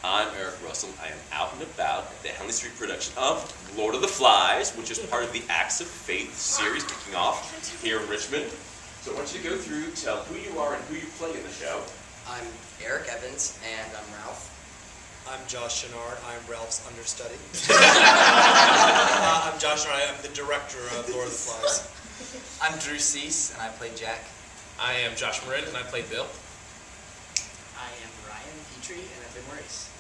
I'm Eric Russell. I am out and about at the Henley Street production of Lord of the Flies, which is part of the Acts of Faith series kicking off here in Richmond. So I want you to go through, tell who you are and who you play in the show. I'm Eric Evans, and I'm Ralph. I'm Josh Chenard. I'm Ralph's understudy. I'm Josh Chenard. I'm the director of Lord of the Flies. I'm Drew Cease, and I play Jack. I am Josh Marin, and I play Bill. I am Ryan Petrie, and I play Maurice.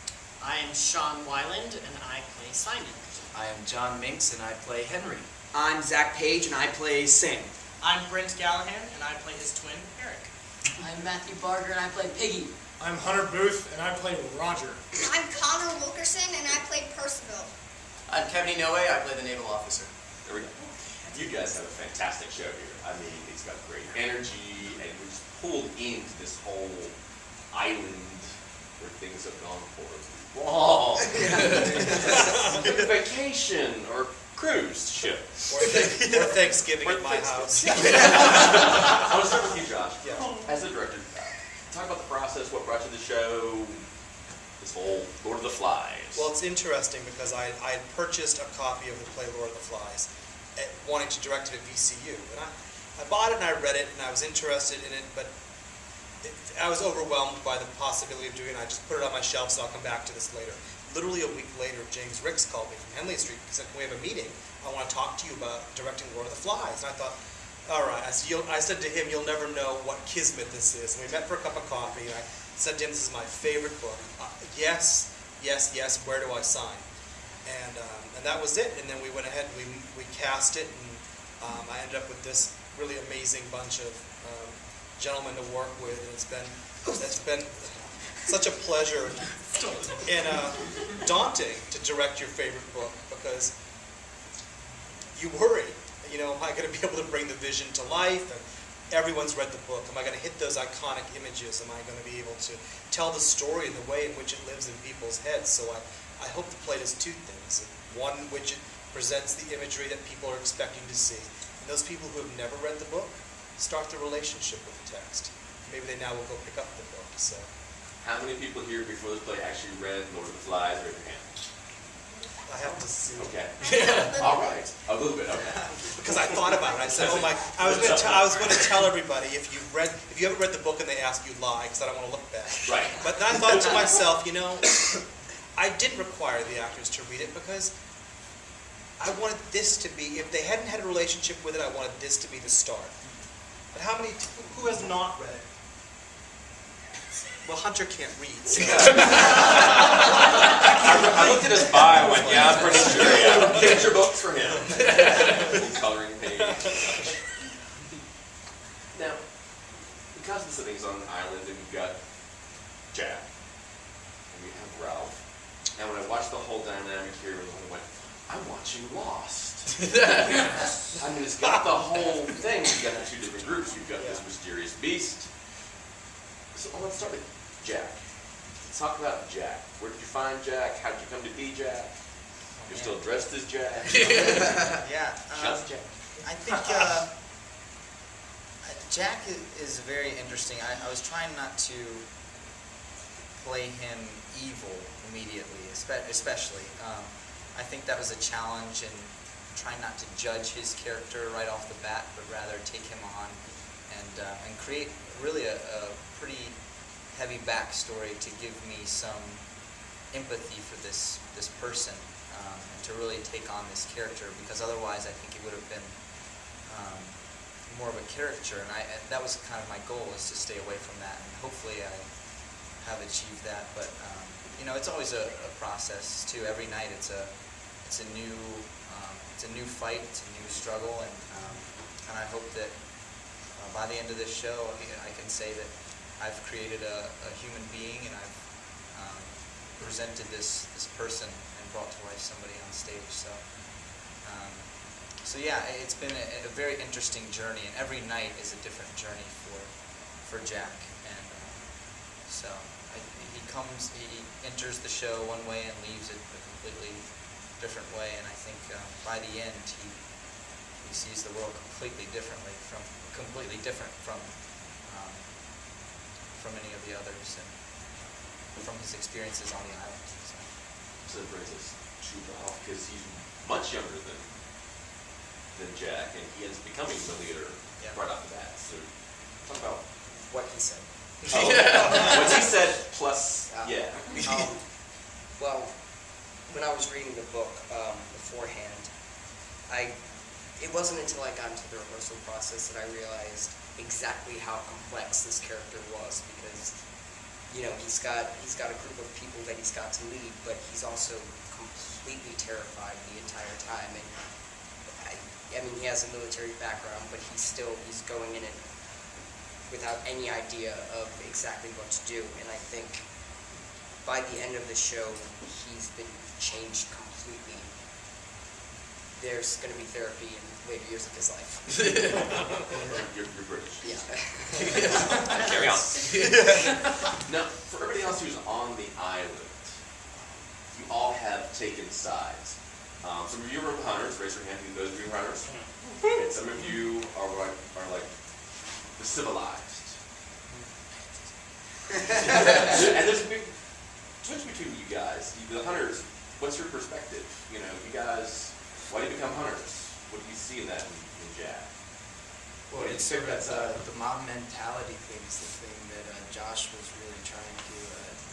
I am Sean Weiland, and I play Simon. I am John Minks, and I play Henry. I'm Zach Page, and I play Sam. I'm Brent Gallahan, and I play his twin, Eric. I'm Matthew Barger, and I play Piggy. I'm Hunter Booth, and I play Roger. I'm Connor Wilkerson, and I play Percival. I'm Kevin Inoue, I play the naval officer. There we go. You guys have a fantastic show here. I mean, it's got great energy, and we're just pulled into this whole island where things have gone horribly wrong. Like a vacation or cruise ship. Or Thanksgiving at my house. I want to start with you, Josh. Yeah. As the director, talk about the process, what brought you to the show, this whole Lord of the Flies. Well, it's interesting because I had purchased a copy of the play Lord of the Flies, wanting to direct it at VCU. And I bought it and I read it and I was interested in it, but I was overwhelmed by the possibility of doing it. I just put it on my shelf, so I'll come back to this later. Literally a week later, James Ricks called me from Henley Street and said, "Can we have a meeting? I want to talk to you about directing Lord of the Flies." And I thought, all right. I said to him, "You'll never know what kismet this is." And we met for a cup of coffee, and I said to him, "This is my favorite book. Yes, where do I sign?" And that was it. And then we went ahead and we cast it, and I ended up with this really amazing bunch of gentlemen to work with, and it's been such a pleasure and daunting to direct your favorite book, because you worry, am I going to be able to bring the vision to life? And everyone's read the book. Am I going to hit those iconic images? Am I going to be able to tell the story in the way in which it lives in people's heads? So I hope the play does two things. One, which it presents the imagery that people are expecting to see. And those people who have never read the book start their relationship with the text. Maybe they now will go pick up the book. So, how many people here before this play actually read Lord of the Flies? Raise your hand. I have to see. Okay. All right. A little bit. Okay. Because I thought about it. I said, I was going to tell everybody, if you haven't read the book and they ask you, lie, because I don't want to look bad. Right. But then I thought to myself, I didn't require the actors to read it because I wanted this to be, if they hadn't had a relationship with it, I wanted this to be the start. But who has not read it? Well, Hunter can't read. So. I looked at his bio and went, yeah, I'm pretty sure. Yeah. Picture books for him. Coloring page. Now, because the setting's on an island and we've got Jack and we have Ralph, and when I watched the whole dynamic here, I went, I'm watching Lost. I mean, it's got the whole thing. You've got the two different groups. You've got this mysterious beast. So let's start with Jack. Let's talk about Jack. Where did you find Jack? How did you come to be Jack? You're still dressed as Jack? Yeah. Just Jack. I think Jack is very interesting. I was trying not to play him evil immediately, especially. I think that was a challenge in trying not to judge his character right off the bat, but rather take him on and create really a pretty heavy backstory to give me some empathy for this person, and to really take on this character, because otherwise I think it would have been more of a caricature, and that was kind of my goal, is to stay away from that, and hopefully I have achieved that. But it's always a process too. Every night it's a new fight, it's a new struggle, and I hope that by the end of this show I can say that I've created a human being, and I've presented this person and brought to life somebody on stage. So yeah, it's been a very interesting journey, and every night is a different journey for Jack. And so he enters the show one way and leaves it a completely different way. And I think by the end he sees the world completely different from any of the others. And from his experiences on the island. So that brings us to Ralph, because he's much younger than Jack, and he ends up becoming the leader right off the bat. So talk about What he said. what he said plus, yeah. Well, when I was reading the book beforehand, it wasn't until I got into the rehearsal process that I realized exactly how complex this character was, because he's got a group of people that he's got to lead, but he's also completely terrified the entire time. And I mean, he has a military background, but he's going in it without any idea of exactly what to do. And I think by the end of the show, he's been changed completely. There's going to be therapy in later years of his life. You're British. Yeah. Carry on. Now, for everybody else who's on the island, you all have taken sides. Some of you are hunters. Raise your hand. Those of you are hunters. And some of you are like the civilized. And there's a big switch between you guys. The hunters. What's your perspective? You guys. Why do you become hunters? What do you see in that in Jack? Well, it's sort of the mob mentality thing is the thing that Josh was really trying to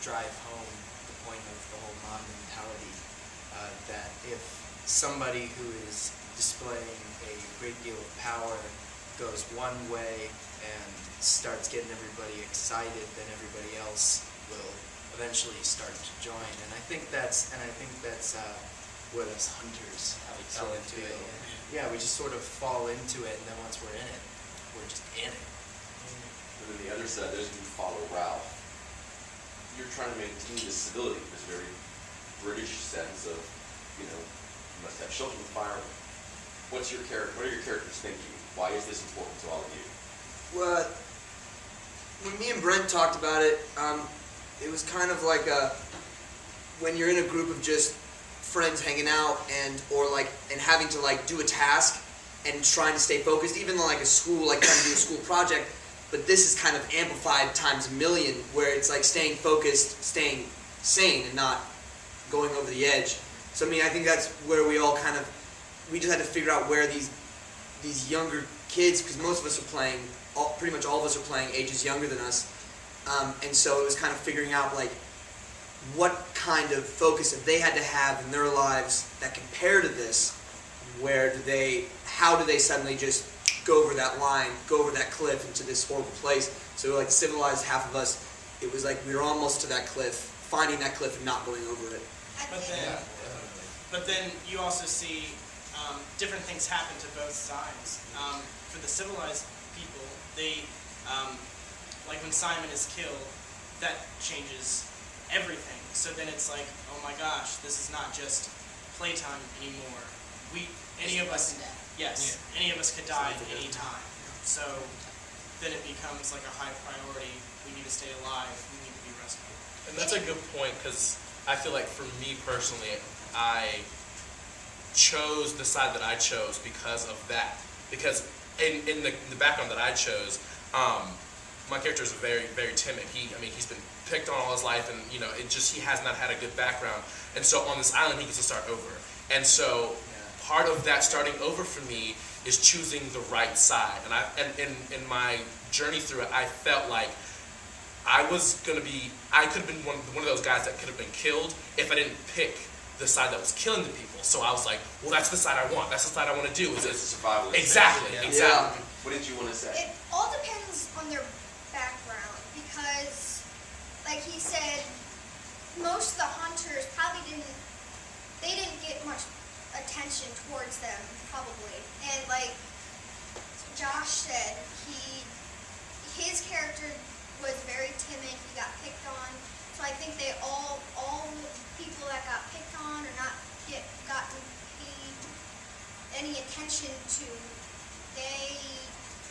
drive home, the point of the whole mob mentality, that if somebody who is displaying a great deal of power goes one way and starts getting everybody excited, then everybody else will eventually start to join. And I think that's what us hunters fell into it. Yeah, we just sort of fall into it, and then once we're in it, we're just in it. And then the other side, those who follow Ralph, you're trying to maintain this civility, this very British sense of, you must have shelter from fire. What are your characters thinking? Why is this important to all of you? Well, when me and Brent talked about it, it was kind of like when you're in a group of just friends hanging out and having to do a task and trying to stay focused, even though a school, trying to do a school project, but this is kind of amplified times a million, where it's staying focused, staying sane, and not going over the edge. So I mean, I think that's where we all we just had to figure out where these younger kids, because most of us are playing, pretty much all of us are playing ages younger than us, and so it was kind of figuring out what kind of focus that they had to have in their lives that compare to this. How do they suddenly just go over that line, go over that cliff into this horrible place? So the civilized half of us, it was we were almost to that cliff, finding that cliff and not going over it. But then you also see different things happen to both sides. For the civilized people, they, when Simon is killed, that changes everything. So then it's oh my gosh, this is not just playtime anymore. Any of us could die at any time. So then it becomes a high priority. We need to stay alive. We need to be rescued. And that's a good point, because I feel like for me personally, I chose the side that I chose because of that. Because in the background that I chose, my character is very, very timid. He's been picked on all his life, and he has not had a good background. And so on this island, he gets to start over. And so part of that starting over for me is choosing the right side. And in my journey through it, I felt like I could have been one of those guys that could have been killed if I didn't pick the side that was killing the people. So I was like, well, that's the side I want. That's the side I want to do. It's a survival. Exactly. What did you want to say? It all depends on their background, because, like he said, most of the hunters probably didn't get much attention towards them, probably. And like Josh said, his character was very timid. He got picked on. So I think all the people that got picked on or not gotten paid any attention to, they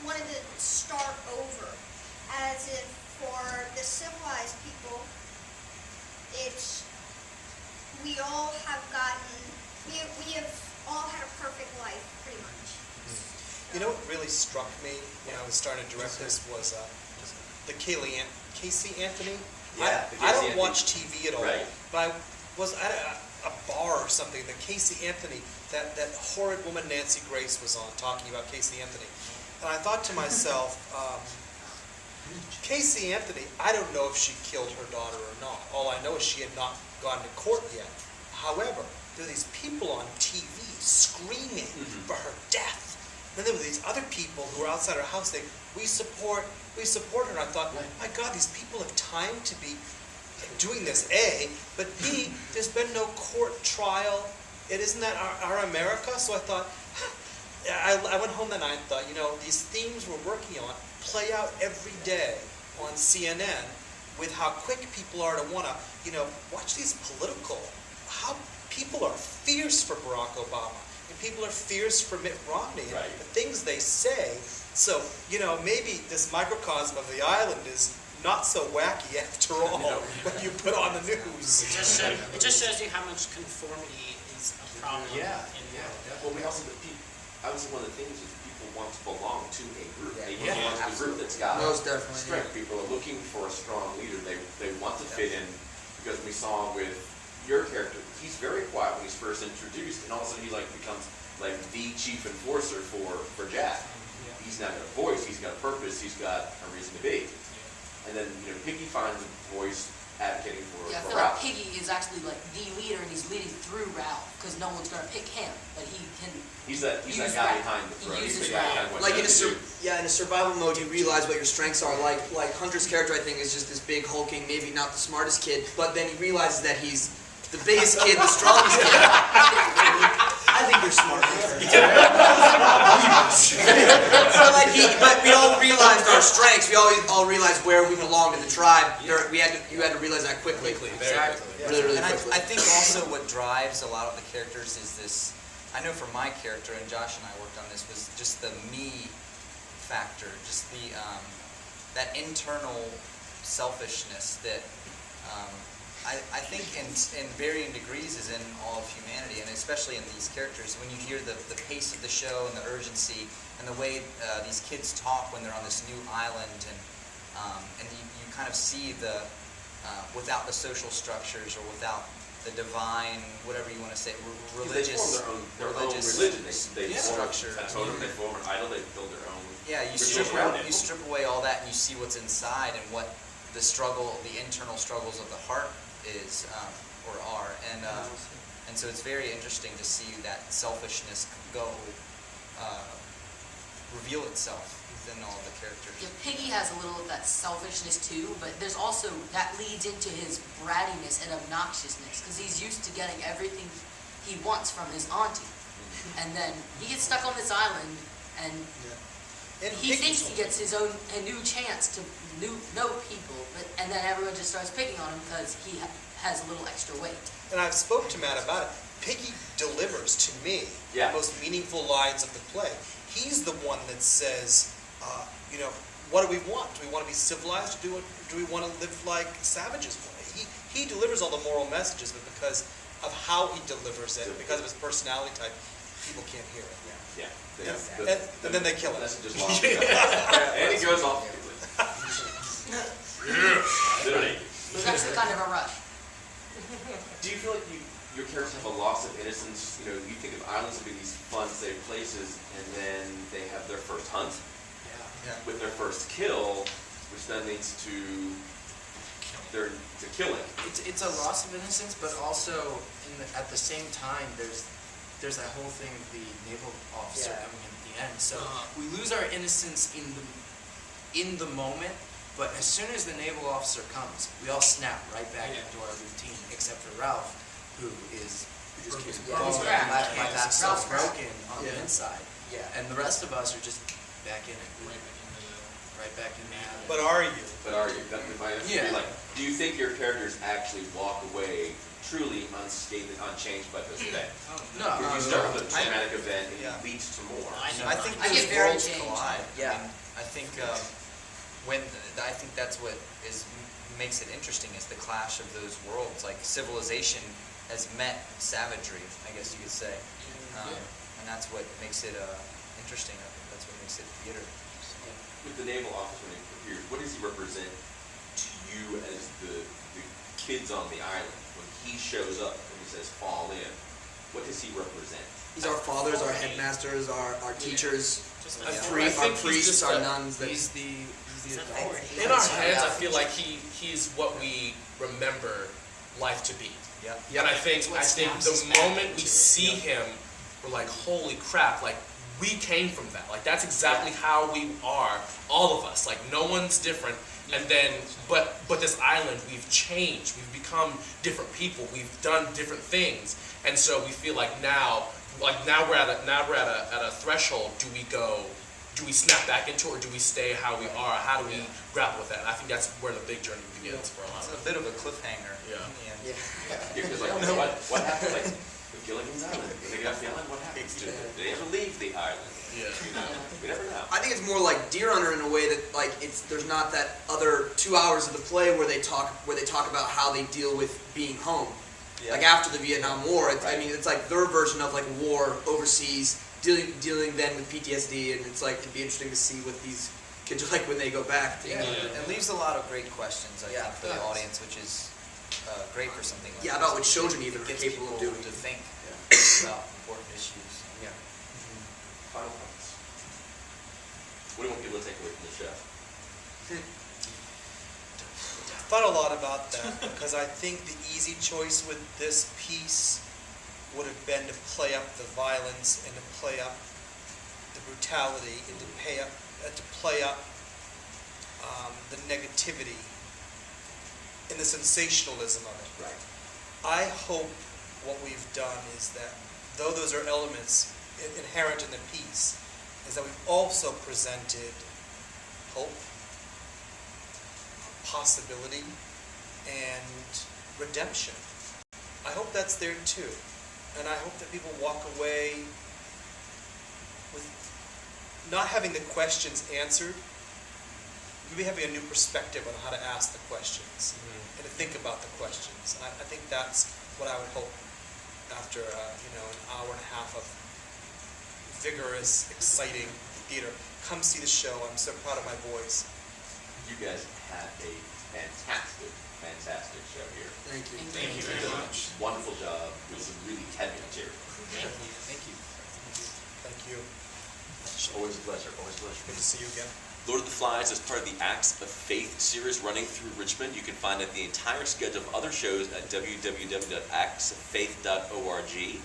wanted to start over. As if for the civilized people, we all have all had a perfect life, pretty much. You know what really struck me when I was starting to direct this was the Casey Anthony Yeah, the I Casey don't Anthony. watch TV at all, Right. but I was at a bar or something that Casey Anthony, that horrid woman Nancy Grace was on talking about Casey Anthony. And I thought to myself, Casey Anthony, I don't know if she killed her daughter or not. All I know is she had not gone to court yet. However, there are these people on TV screaming for her death. Then there were these other people who were outside her house saying, we support her. And I thought, my God, these people have time to be doing this, A, but B, there's been no court trial. Isn't that our America? So I thought, I went home that night and thought, these themes we're working on play out every day on CNN with how quick people are to want to, watch these how people are fierce for Barack Obama and people are fierce for Mitt Romney and the things they say. So, maybe this microcosm of the island is not so wacky after all when you put on the news. It just shows you how much conformity is a problem in the world. Well, we also, obviously one of the things is people want to belong to a group. They Yeah, want to be a group that's got Most definitely, strength. People are looking for a strong leader. They want to fit in, because we saw with your character, he's very quiet when he's first introduced, and all of a sudden he becomes like the chief enforcer for Jack. He's not got a voice, he's got a purpose, he's got a reason to be. And then Piggy finds a voice advocating for Yeah, I feel Ralph. like Piggy is actually like the leader, and he's leading through Ralph because no one's gonna pick him, but he can. He's that use guy Ralph. behind the throne. He He's uses the guy Ralph. behind what Like he in has to do. in a survival mode, you realize what your strengths are. Like Hunter's character, I think, is just this big, hulking, maybe not the smartest kid, but then he realizes that he's the biggest kid, the strongest kid. I think you're smart. But we all realized our strengths. We all realized where we belonged in the tribe. You had to realize that quickly. Exactly. Really And quickly. I think also what drives a lot of the characters is this. I know for my character, and Josh and I worked on this, was just the me factor, just the that internal selfishness that I think in varying degrees is in all of humanity, and especially in these characters. When you hear the pace of the show and the urgency and the way these kids talk when they're on this new island, and you kind of see the without the social structures or without the divine, whatever you want to say, religious. They form their own religion. They form a totem, they form an idol, they build their own. Yeah, you strip away all that and you see what's inside and what the struggle, the internal struggles of the heart is or are, and so it's very interesting to see that selfishness reveal itself within all the characters. Yeah, Piggy has a little of that selfishness too, but there's also, that leads into his brattiness and obnoxiousness, because he's used to getting everything he wants from his auntie. And then he gets stuck on this island, and he thinks he gets a new chance to know people, and then everyone just starts picking on him because he has a little extra weight. And I've spoke to Matt about it. Piggy delivers to me the most meaningful lines of the play. He's the one that says, what do we want? Do we want to be civilized? Do we want to live like savages? He delivers all the moral messages, but because of how he delivers it, because of his personality type, people can't hear it. And then they kill him. And he goes off. Literally. It's actually kind of a rush. Do you feel like your characters have a loss of innocence? You think of islands as being these fun, safe places, and then they have their first hunt with their first kill, which then leads to killing. It's a loss of innocence, but also at the same time, there's that whole thing of the naval officer coming in at the end. So we lose our innocence in the moment, but as soon as the naval officer comes, we all snap right back into our routine, except for Ralph, who just keeps going. My back's so broken on the inside. Yeah. And the rest of us are just back in it. Right back in the habit. But are you? Do you think your characters actually walk away truly unscathed, unchanged by this event? No. You start with a traumatic event and it leads to more. I think I those get very worlds changed. collide. Yeah. I think I think that's what makes it interesting is the clash of those worlds. Like civilization has met savagery, I guess you could say, and that's what makes it interesting. I think that's what makes it theater. With the naval officer when he appears, what does he represent to you as the kids on the island, when he shows up and he says, fall in, what does he represent? He's our fathers, our headmasters, our teachers, Just our like I think he's priests, just our a- nuns. That He's the authority. In our heads, I feel like he's what we remember life to be. Yeah. And I think It's what snaps the us back moment we into it. see him, we're like, holy crap! Like we came from that. Like that's exactly how we are, all of us. Like no one's different. And then, but this island, we've changed. We've become different people. We've done different things, and so we feel like now we're at a threshold. Do we snap back into it, or do we stay how we are? How do we grapple with that? And I think that's where the big journey begins for a lot It's of a bit of a cliffhanger. Yeah. in the end. Yeah. Because like, what happened? Like, with Gilligan's Island, when they get off the island, what happens? Do they ever leave the island? Yeah. You know, we never know. I think it's more like Deer Hunter in a way that like there's not that other 2 hours of the play where they talk about how they deal with being home. Yeah. Like after the Vietnam War, I Right. mean it's like their version of like war overseas, dealing then with PTSD, and it's like it'd be interesting to see what these kids are like when they go back. To Yeah, England. it leaves a lot of great questions, I Yeah, think, for it the does. audience, which is great for something like Yeah, this. about what children even It are gets capable of people doing. to think about important issues. Yeah. Final thoughts. What do you want people to take away from the show? I thought a lot about that because I think the easy choice with this piece would have been to play up the violence and to play up the brutality and to play up the negativity and the sensationalism of it. Right. I hope what we've done is that, though those are elements inherent in the piece, is that we've also presented hope, possibility, and redemption. I hope that's there too. And I hope that people walk away with not having the questions answered, maybe having a new perspective on how to ask the questions and to think about the questions. And I think that's what I would hope after an hour and a half of vigorous, exciting theater. Come see the show. I'm so proud of my boys. You guys had a fantastic show here. Thank you. Thank you You did a wonderful job with some really heavy material. Thank you. Thank you. Always a pleasure. Always a pleasure. Good to see you again. Lord of the Flies is part of the Acts of Faith series running through Richmond. You can find out the entire schedule of other shows at www.actsoffaith.org.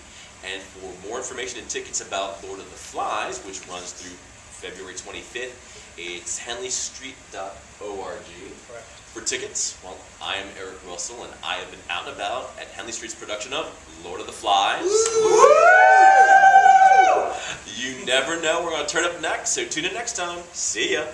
And for more information and tickets about Lord of the Flies, which runs through February 25th, it's henleystreet.org. Correct. For tickets, well, I am Eric Russell, and I have been out and about at Henley Street's production of Lord of the Flies. You never know. We're going to turn up next, so tune in next time. See ya.